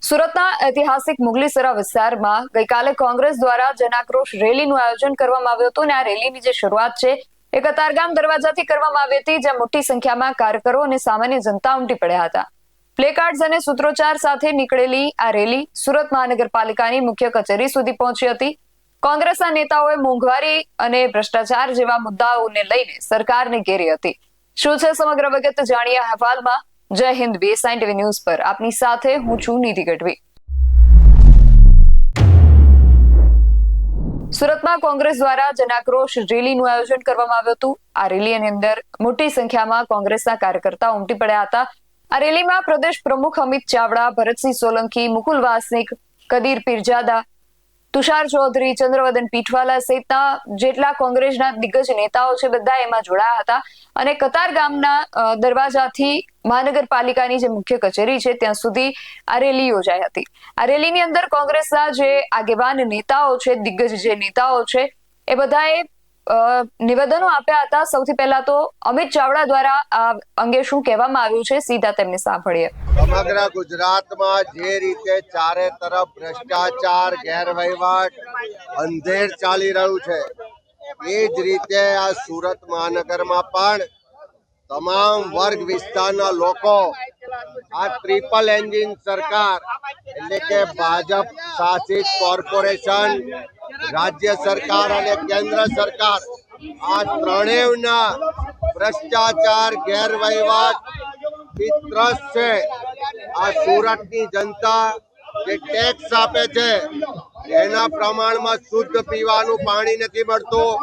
સુરતના ઐતિહાસિક મુગલીસરા વિસ્તારમાં ગઈકાલે કોંગ્રેસ દ્વારા જનાક્રોશ રેલીનું આયોજન કરવામાં આવ્યું હતું અને આ રેલીની જે શરૂઆત છે એ કતારગામ દરવાજાથી કરવામાં આવી હતી, જ્યાં મોટી સંખ્યામાં કાર્યકરો અને સામાન્ય જનતા ઉમટી પડ્યા હતા. પ્લેકાર્ડ્સ અને સૂત્રોચ્ચાર સાથે નીકળેલી આ રેલી સુરત મહાનગરપાલિકાની મુખ્ય કચેરી સુધી પહોંચી હતી. કોંગ્રેસના નેતાઓએ મોંઘવારી અને ભ્રષ્ટાચાર જેવા મુદ્દાઓને લઈને સરકારને ઘેરી હતી. શું છે સમગ્ર વિગત જાણીએ અહેવાલમાં. જય હિન્દ, BSI TV ન્યૂઝ પર આપની સાથે હું છું નિધિ ગઢવી. સુરતમાં કોંગ્રેસ દ્વારા જનાક્રોશ રેલીનું આયોજન કરવામાં આવ્યું હતું. આ રેલીની અંદર મોટી સંખ્યામાં કોંગ્રેસના કાર્યકર્તાઓ ઉમટી પડ્યા હતા. આ રેલીમાં પ્રદેશ પ્રમુખ અમિત ચાવડા, ભરતસિંહ સોલંકી, મુકુલ વાસનિક, કદીર પીરજાદા, તુષાર ચૌધરી, ચંદ્રવદન પીઠવાલા સહિતના જેટલા કોંગ્રેસના દિગ્ગજ નેતાઓ છે બધા એમાં જોડાયા હતા અને કતારગામના દરવાજાથી મહાનગરપાલિકાની જે મુખ્ય કચેરી છે ત્યાં સુધી આ રેલી યોજાઈ હતી. આ રેલીની અંદર કોંગ્રેસના જે આગેવાન નેતાઓ છે, દિગ્ગજ જે નેતાઓ છે એ બધાએ નિવેદનો આપ્યા હતા. સૌથી પહેલા તો અમિત ચાવડા દ્વારા આ અંગે શું કહેવામાં આવ્યું છે સીધા તેમને સાંભળીએ. સમગ્ર ગુજરાતમાં જે રીતે ચારે તરફ ભ્રષ્ટાચાર, ગેરવહીવટ, અંધેર ચાલી રહ્યું છે, એ જ રીતે આ સુરત મહાનગરમાં પણ તમામ વર્ગ વિસ્તારના લોકો આ ટ્રિપલ એન્જિન સરકાર એટલે કે ભાજપ શાસિત કોર્પોરેશન, રાજ્ય સરકાર અને કેન્દ્ર સરકાર, આ ત્રણેયના ભ્રષ્ટાચાર, ગેરવહીવટ ત્રસ્ત છે. આ સુરતની જનતા જે ટેક્સ આપે છે એના પ્રમાણમાં શુદ્ધ પીવાનું પાણી નથી મળતું.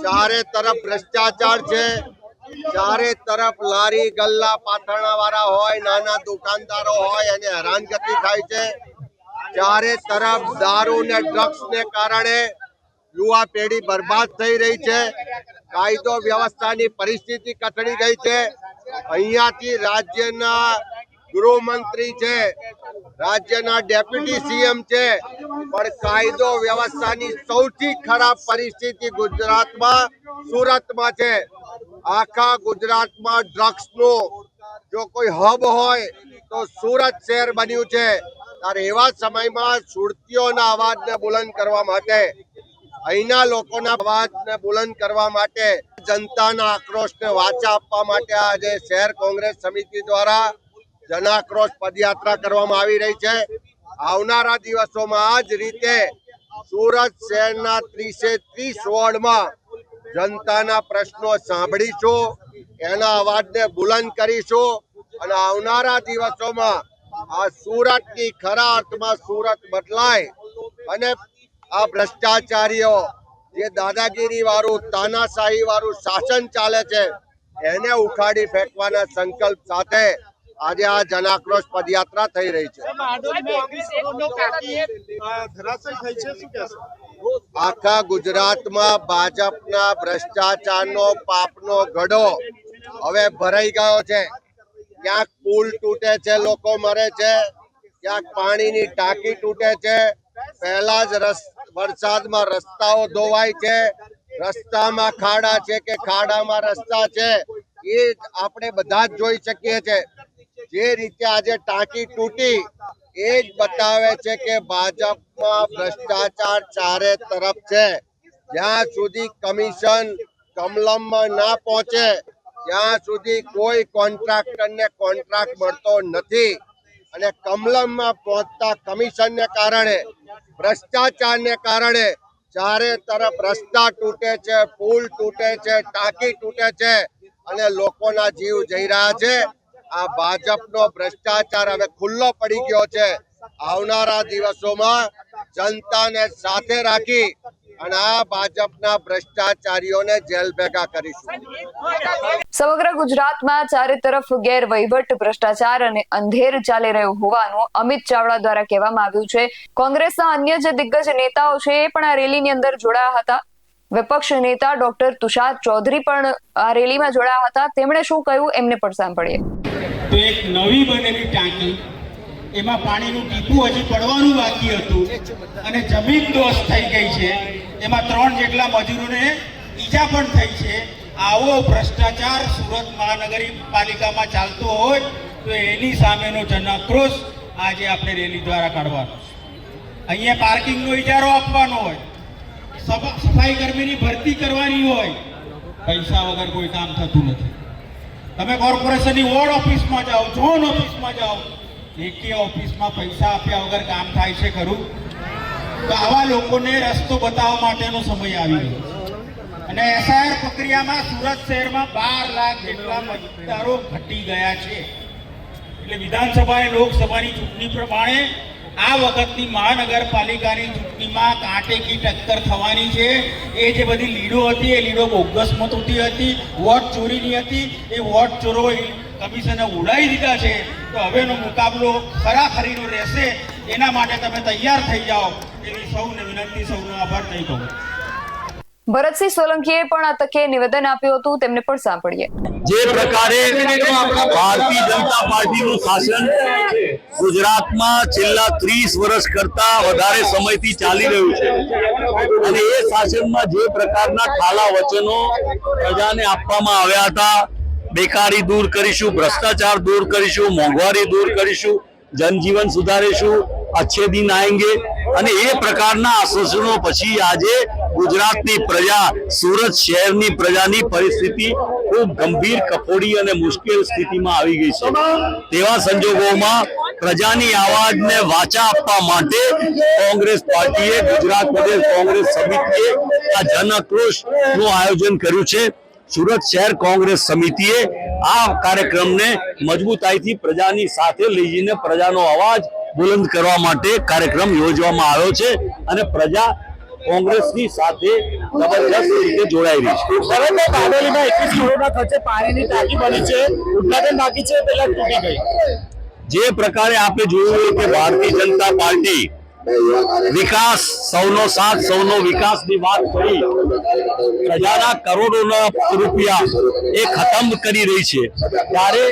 ચારે તરફ ભ્રષ્ટાચાર છે. ચારે તરફ લારી ગલ્લા પાથરણા વાળા હોય, નાના દુકાનદારો હોય અને હેરાનગતિ થાય છે. ચારે તરફ દારૂ ને ડ્રગ્સ ને કારણે યુવા પેઢી બરબાદ થઈ રહી છે. કાયદો વ્યવસ્થાની પરિસ્થિતિ કથળી ગઈ છે. અહીંયાથી રાજ્યના ગૃહમંત્રી છે, રાજ્યના ડેપ્યુટી CM છે, પણ કાયદો વ્યવસ્થાની સૌથી ખરાબ પરિસ્થિતિ ગુજરાતમાં સુરતમાં છે. આખા ગુજરાતમાં ડ્રગ્સનું જો કોઈ હબ હોય તો સુરત શહેર બન્યું છે. ત્યારે એવા સમયમાં સુરતીઓના અવાજને બુલંદ કરવા માટે, અહીંના લોકોના અવાજને બુલંદ કરવા માટે, જનતાના આક્રોશને વાચા આપવા માટે આજે શહેર કોંગ્રેસ સમિતિ દ્વારા જનાક્રોશ પદયાત્રા કરવામાં આવી રહી છે. આવનારા દિવસોમાં આ જ રીતે સુરત શહેરના 30 વોર્ડમાં જનતાના પ્રશ્નો સાંભળીશું, એના અવાજને બુલંદ કરીશું અને આવનારા દિવસોમાં આ સુરતની ખરા અર્થમાં સુરત બદલાય અને આ ભ્રષ્ટાચારીઓ જે દાદાગીરી વાળું, તાનાશાહી વાળું શાસન ચાલે છે એને ઉખાડી ફેંકવાના સંકલ્પ સાથે આજે આ જનાક્રોશ પદયાત્રા થઈ રહી છે. આખા ગુજરાતમાં ભાજપના ભ્રષ્ટાચારનો પાપનો ગડો હવે ભરાઈ ગયો છે. ક્યાંક પુલ તૂટે છે, લોકો મરે છે, ક્યાંક પાણીની ટાંકી તૂટે છે, પહેલા જ વરસાદમાં રસ્તાઓ ધોવાય છે, રસ્તામાં ખાડા છે કે ખાડામાં રસ્તા છે, એ આપણે બધા જ જોઈ શકીએ છીએ. જે રીતે આજે ટાંકી તૂટી એ જ બતાવે છે કે ભાજપમાં ભ્રષ્ટાચાર ચારે તરફ છે. જ્યાં સુધી કમિશન કમલમમાં ના પહોંચે ત્યાં સુધી કોઈ કોન્ટ્રાક્ટરને કોન્ટ્રાક્ટ મળતો નથી અને કમલમમાં પહોંચતા કમિશનને કારણે, ભ્રષ્ટાચારને કારણે ચારે તરફ રસ્તા તૂટે છે, પુલ તૂટે છે, ટાંકી તૂટે છે અને લોકોના જીવ જઈ રહ્યા છે. આ ભાજપનો ભ્રષ્ટાચાર હવે ખુલ્લો પડી ગયો છે. આવનારા દિવસોમાં જનતાને સાથે રાખી અને આ ભાજપના ભ્રષ્ટાચારીઓને જેલ ભેગા કરીશું. સમગ્ર ગુજરાતમાં ચારે તરફ ગેરવહીવટ, ભ્રષ્ટાચાર અને અંધેર ચાલી રહ્યું હોવાનું અમિત ચાવડા દ્વારા કહેવામાં આવ્યું છે. કોંગ્રેસના અન્ય જે દિગ્ગજ નેતાઓ છે એ પણ આ રેલીની અંદર જોડાયા હતા. વિપક્ષ નેતા ડોક્ટર તુષાર ચૌધરી પણ આ રેલીમાં જોડાયા હતા. તેમણે શું કહ્યું એમને પણ સાંભળીએ. તો એક નવી બનેલી ટાંકી, એમાં પાણીનું ટીપું હજી પડવાનું બાકી હતું અને જમીન દોષ થઈ ગઈ છે. એમાં 3 જેટલા મજૂરોને ઈજા પણ થઈ છે. આવો ભ્રષ્ટાચાર સુરત મહાનગરપાલિકામાં ચાલતો હોય તો એની સામેનો જનાક્રોશ આજે આપણે રેલી દ્વારા કાઢવાનો છે. અહીંયા પાર્કિંગનો ઇજારો આપવાનો હોય, સફાઈ કર્મીની ભરતી કરવાની હોય, પૈસા વગર કોઈ કામ થતું નથી. તમે કોર્પોરેશનની વોર્ડ ઓફિસમાં જાઓ, ઝોન ઓફિસમાં જાઓ, એકે ઓફિસમાં પૈસા આપ્યા વગર કામ થાય છે ખરું? તો આવા લોકોને રસ્તો બતાવવા માટેનો સમય આવી ગયો છે. અને એસઆઈઆર પ્રક્રિયામાં સુરત શહેરમાં 12 લાખ જેટલા મતદારો ઘટી ગયા છે. એટલે વિધાનસભા અને લોકસભાની ચૂંટણી પ્રમાણે આ વખતની મહાનગરપાલિકાની ચૂંટણીમાં કાંટેકી ટક્કર થવાની છે. એ જે બધી લીડો હતી એ લીડો બોગસ મતોથી હતી, વોટ ચોરીની હતી. એ વોટ ચોરો કમિશને ઉડાવી દીધા છે. તો હવેનો મુકાબલો ખરાખરીનો રહેશે. એના માટે તમે તૈયાર થઈ જાઓ એવી સૌને વિનંતી, સૌનો આભાર. નહીં કહું ભરતસિંહ સોલંકીએ પણ આ તકે નિવેદન આપ્યું હતું, તેમને પણ સાંભળીએ. જે પ્રકારે ભારતીય જનતા પાર્ટીનું શાસન ગુજરાતમાં છેલ્લા 30 વર્ષ કરતા વધારે સમયથી ચાલી રહ્યું છે અને એ શાસનમાં જે પ્રકારના ઠાલા વચનો પ્રજાને આપવામાં આવ્યા હતા, બેકારી દૂર કરીશું, ભ્રષ્ટાચાર દૂર કરીશું, મોંઘવારી દૂર કરીશું, જનજીવન સુધારીશું, अच्छे दिन आएंगे અને એ પ્રકારના આશ્વાસનો પછી આજે ગુજરાતની પ્રજા, સુરત શહેરની પ્રજાની પરિસ્થિતિ ખૂબ ગંભીર, કફોડી અને મુશ્કેલ સ્થિતિમાં આવી ગઈ છે. તેવા સંજોગોમાં પ્રજાની આવાજને વાચા આપવા માટે કોંગ્રેસ પાર્ટીએ, ગુજરાત પ્રદેશ કોંગ્રેસ સમિતિએ આ જન આક્રોશનું આયોજન કર્યું છે. સુરત શહેર કોંગ્રેસ સમિતિએ આ કાર્યક્રમને મજબૂતાઈથી પ્રજાની સાથે લઈ જઈને પ્રજાનો અવાજ બુલંદ કરવા માટે કાર્યક્રમ યોજવામાં આવ્યો છે અને પ્રજા કોંગ્રેસની સાથે જબરજસ્ત રીતે જોડાઈ રહી છે. બારડોલીમાં 21 કરોડના ખર્ચે પાણીની ટાંકી બની છે, ઉદ્ઘાટન બાકી છે, પેલા તૂટી ગઈ. જે પ્રકારે આપણે જોયું કે ભારતીય જનતા પાર્ટી વિકાસ, સૌનો સાથ, સૌનો વિકાસની વાત કરી, પ્રજાના કરોડોના રૂપિયા એ ખતમ કરી રહી છે, ત્યારે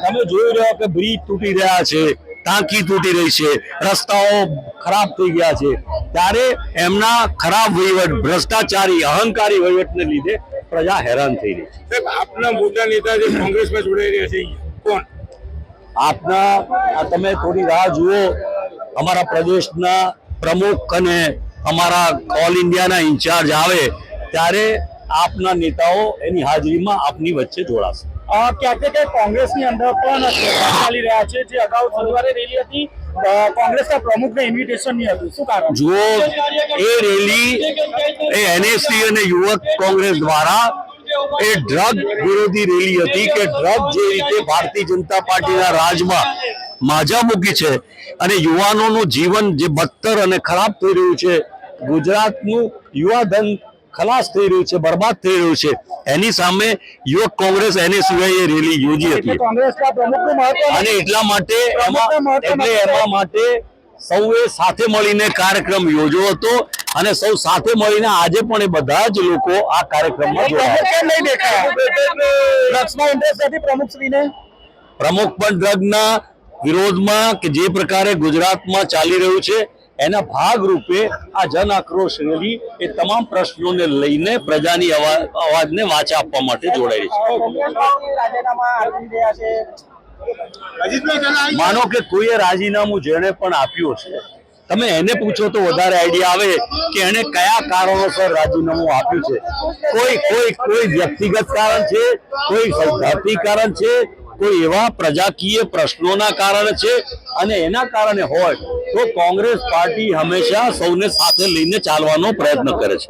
તમે જોઈ રહ્યો કે બ્રિજ તૂટી રહ્યા છે, ટાંકી તૂટી રહી છે, રસ્તાઓ ખરાબ થઈ ગયા છે, ત્યારે એમના ખરાબ વહીવટ, ભ્રષ્ટાચારી, અહંકારી વહીવટને લીધે પ્રજા હેરાન થઈ રહી છે. આપના મોટા નેતા જે કોંગ્રેસમાં જોડાઈ રહ્યા છે, કોણ? આપના તમે થોડી રાહ જુઓ, અમારા પ્રદેશના પ્રમુખ અને અમારા ઓલ ઇન્ડિયાના ઇન્ચાર્જ આવે ત્યારે આપના નેતાઓ એની હાજરીમાં આપની વચ્ચે જોડાશે. ક્યાંક ને ક્યાંક કોંગ્રેસની અંદર પણ ચાલી રહ્યા છે. જે અગાઉ શનિવારે રેલી હતી, કોંગ્રેસના પ્રમુખને ઇન્વિટેશન નહીં હતું, શું કારણ? જુઓ, એ રેલી એ એનએસસી અને યુવક કોંગ્રેસ દ્વારા એ ડ્રગ વિરોધી રેલી હતી કે ડ્રગ જે રીતે ભારતીય જનતા પાર્ટીના રાજમાં માજા મૂકી છે અને યુવાનોનું જીવન જે બદતર અને ખરાબ થઈ રહ્યું છે, ગુજરાતનું યુવાધન ખલાસ થઈ રહ્યું છે, બરબાદ થઈ રહ્યું છે, એની સામે યુવક કોંગ્રેસ એનએસયુઆઈ એ રેલી યોજી હતી કોંગ્રેસના પ્રમુખનું મહત્વ અને એટલા માટે એમાં માટે સૌએ સાથે મળીને કાર્યક્રમ યોજ્યો હતો અને સૌ સાથે મળીને આજે પણ એ બધા જ લોકો આ કાર્યક્રમમાં જોડાયા. નહીં દેખાયા ડ્રગ્સમાં ઇન્ટરેસ્ટ નથી પ્રમુખશ્રીને. પ્રમુખ પણ ડ્રગના વિરોધમાં કે જે પ્રકારે ગુજરાતમાં ચાલી રહ્યું છે એના ભાગરૂપે આ જન આક્રોશ રેલી એ તમામ પ્રશ્નોને લઈને પ્રજાની અવાજને વાચા આપવા માટે જોડાઈ છે. માનો કે કોઈએ રાજીનામું જેણે પણ આપ્યું છે, તમે એને પૂછો તો વધારે આઈડિયા આવે કે એને કયા કારણોસર રાજીનામું આપ્યું છે. કોઈ વ્યક્તિગત કારણ છે, કોઈ સૈદ્ધાંતિક કારણ છે, કોઈ એવા પ્રજાકીય પ્રશ્નોના કારણે છે અને એના કારણે હોય તો કોંગ્રેસ પાર્ટી હંમેશા સૌને સાથે લઈને ચાલવાનો પ્રયત્ન કરે છે.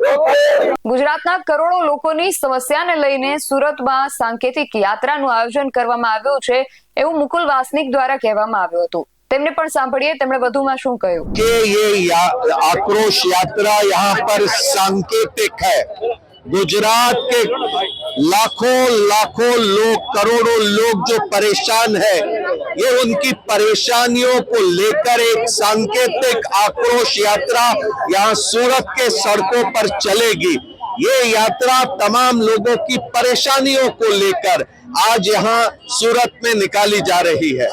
ગુજરાતના કરોડો લોકોની સમસ્યાને લઈને સુરતમાં સાંકેતિક યાત્રાનું આયોજન કરવામાં આવ્યું છે એવું મુકુલ વાસનિક દ્વારા કહેવામાં આવ્યું હતું. તેમને પણ સાંભળીએ, તેમણે વધુમાં શું કહ્યું. કે ये आक्रोश यात्रा यहाँ पर सांकेतिक है. गुजरात के लाखों लोग, करोड़ों लोग जो परेशान हैं, ये उनकी परेशानियों को लेकर एक सांकेतिक आक्रोश यात्रा यहाँ सूरत के सड़कों पर चलेगी. ये यात्रा तमाम लोगों की परेशानियों को लेकर, आज यहाँ सूरत में निकाली जा रही है।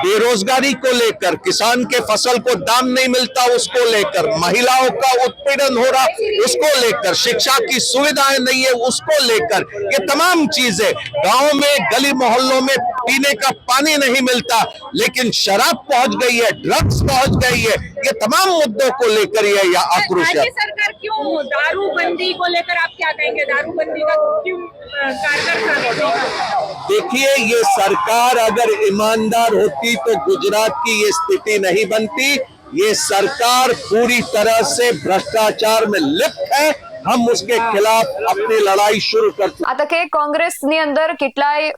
बेरोजगारी को लेकर, किसान के फसल को दाम नहीं मिलता उसको लेकर, महिलाओं का उत्पीड़न हो रहा उसको लेकर, शिक्षा की सुविधाएं नहीं है उसको लेकर, ये तमाम चीजें, गांव में गली मोहल्लों में पीने का पानी नहीं मिलता लेकिन शराब पहुंच गई है, ड्रग्स पहुंच गई है, ये तमाम मुद्दों को लेकर यह आक्रोश है। राज्य सरकार क्यों दारूबंदी को लेकर आप क्या कहेंगे? दारूबंदी का क्यों कारगर साबित? देखिए, ये सरकार अगर ईमानदार होती तो गुजरात की ये स्थिति नहीं बनती। ये सरकार पूरी तरह से भ्रष्टाचार में लिप्त है। हम उसके खिलाफ अपनी લડાઈ શરૂ કરશું। આ તકે કોંગ્રેસની અંદર કેટલાય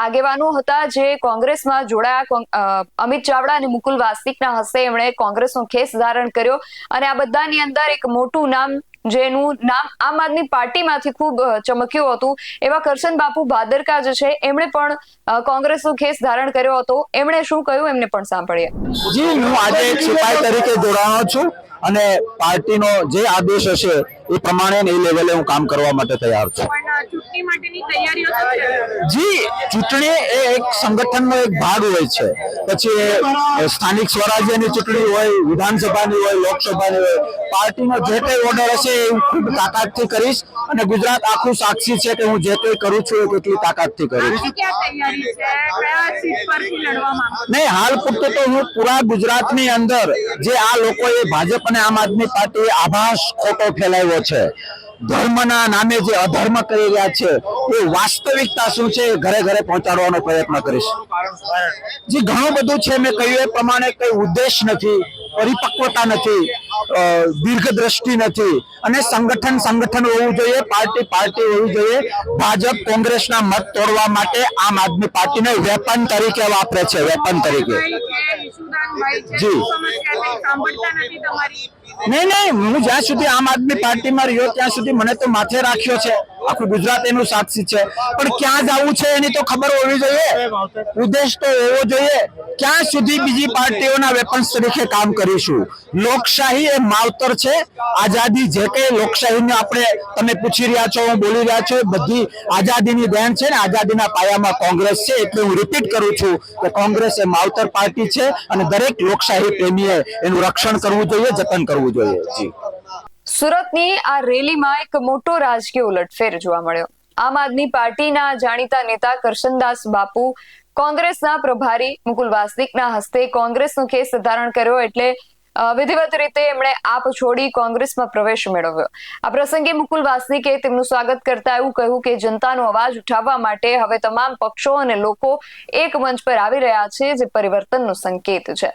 આગેવાનો હતા જે કોંગ્રેસમાં જોડાયા। અમિત ચાવડા અને મુકુલ વાસનિકના હસ્તે એમણે કોંગ્રેસનો ખેસ ધારણ કર્યો અને આ બધાની અંદર એક મોટું નામ જેનું નામ આમ આદમી પાર્ટીમાંથી ખૂબ ચમક્યું હતું એવા કરશન બાપુ ભાદરકા જે છે એમણે પણ કોંગ્રેસનો ખેસ ધારણ કર્યો હતો। એમણે શું કહ્યું એમને પણ સાંભળીએ। જી, હું આજે એક સિપાઈ તરીકે જોડાયો છું અને પાર્ટીનો જે આદેશ હશે એ પ્રમાણે એ લેવલે હું કામ કરવા માટે તૈયાર છું। પણ ચૂંટણી માટેની તૈયારીઓ તો છે। જી, ચૂંટણી એ એક સંગઠનનો એક ભાગ હોય છે। પછી એ સ્થાનિક સ્વરાજ્યની ચૂંટણી હોય, વિધાનસભાની હોય, લોકસભાની હોય, પાર્ટીનો જે કંઈ ઓર્ડર હશે એ હું ખૂબ તાકાતથી કરીશ અને ગુજરાત આખું સાક્ષી છે કે હું જે કંઈ કરું છું એ કેટલી તાકાતથી કરીશ। ક્યાં તૈયારી છે? કયા સીટ પરથી લડવા માંગો? નહીં, હાલ પૂરતું તો હું પૂરા ગુજરાતની અંદર જે આ લોકોએ ભાજપ અને આમ આદમી પાર્ટીએ આભાસ ખોટો ફેલાવ્યો છે, ધર્મના નામે જે અધર્મ કરી રહ્યા છે એ વાસ્તવિકતા શું છે એ ઘરે ઘરે પહોંચાડવાનો પ્રયત્ન કરીશ। જે ઘણું બધું છે, મેં કહ્યું એ પ્રમાણે કઈ ઉદ્દેશ નથી, પરિપક્વતા નથી, દીર્ઘદ્રષ્ટિ નથી અને સંગઠન હોવું જોઈએ, પાર્ટી હોવી જોઈએ। ભાજપ કોંગ્રેસના મત તોડવા માટે આમ આદમી પાર્ટીને વેપન તરીકે વાપરે છે, વેપન તરીકે। જી, સાંભળતા નથી તમારી? નહીં, હું જ્યાં સુધી આમ આદમી પાર્ટીમાં રહ્યો ત્યાં સુધી મને તો માથે રાખ્યો છે, આખું ગુજરાત એનું સાક્ષી છે, પણ ક્યાં જવું છે એની તો ખબર હોવી જોઈએ, ઉદ્દેશ તો હોવો જોઈએ। ક્યાં સુધી બીજી પાર્ટીઓના વેપન્સ તરીકે કામ કરીશું? લોકશાહી એ માવતર છે। આઝાદી જે કઈ લોકશાહીને આપણે તમે પૂછી રહ્યા છો, હું બોલી રહ્યા છું, બધી આઝાદીની દેન છે ને આઝાદીના પાયામાં કોંગ્રેસ છે। એટલે હું રિપીટ કરું છું કે કોંગ્રેસ એ માવતર પાર્ટી છે અને દરેક લોકશાહી પ્રેમીએ એનું રક્ષણ કરવું જોઈએ, જતન કરવું જોઈએ। જી, સુરતની આ રેલીમાં એક મોટો રાજકીય ઉલટફેર જોવા મળ્યો। આમ આદમી પાર્ટીના જાણીતા નેતા કરશનદાસ બાપુ કોંગ્રેસના પ્રભારી મુકુલ વાસનિકના હસ્તે કોંગ્રેસનો ખેસ ધારણ કર્યો એટલે વિધિવત રીતે એમણે આપ છોડી કોંગ્રેસમાં પ્રવેશ મેળવ્યો। આ પ્રસંગે મુકુલ વાસનિકે તેમનું સ્વાગત કરતા એવું કહ્યું કે જનતાનો અવાજ ઉઠાવવા માટે હવે તમામ પક્ષો અને લોકો એક મંચ પર આવી રહ્યા છે જે પરિવર્તનનો સંકેત છે।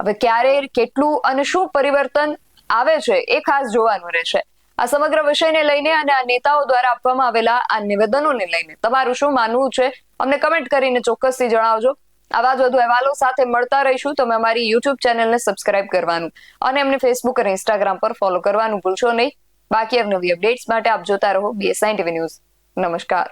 હવે ક્યારે, કેટલું અને શું પરિવર્તન આવે છે એ ખાસ જોવાનું રહેશે। આ સમગ્ર વિષયને લઈને અને આ નેતાઓ દ્વારા આપવામાં આવેલા આ નિવેદનોને લઈને તમારું શું માનવું છે અમને કમેન્ટ કરીને ચોક્કસથી જણાવજો। આવા જ વધુ અહેવાલો સાથે મળતા રહીશું। તમે અમારી યુટ્યુબ ચેનલને સબસ્ક્રાઇબ કરવાનું અને અમને ફેસબુક અને ઇન્સ્ટાગ્રામ પર ફોલો કરવાનું ભૂલશો નહીં। બાકી નવી અપડેટ્સ માટે આપ જોતા રહો BSI TV ન્યૂઝ। નમસ્કાર।